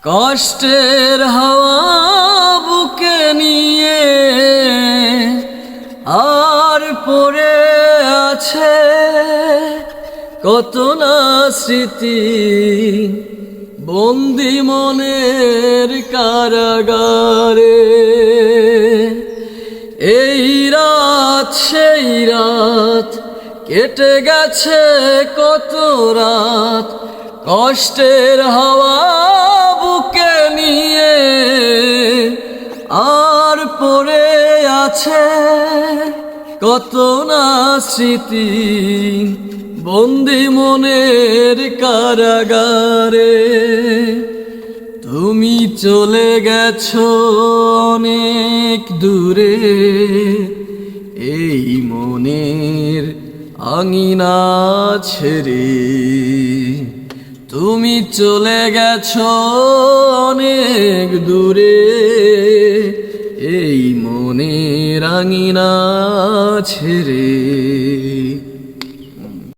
কষ্টের হাওয়া বুকে নিয়ে আর পড়ে আছে কত না স্মৃতি, বন্দি মনের কারাগারে। এই রাত সেই রাত কেটে গেছে কত রাত, কষ্টের হাওয়া বুকে নিয়ে আর পড়ে আছে কত না স্মৃতি, বন্দি মনের কারাগারে। তুমি চলে গেছো অনেক দূরে, এই মনের আঙিনা ছেড়ে। তুমি চলে গেছো অনেক দূরে, এই মনের আঙিনা ছেড়ে।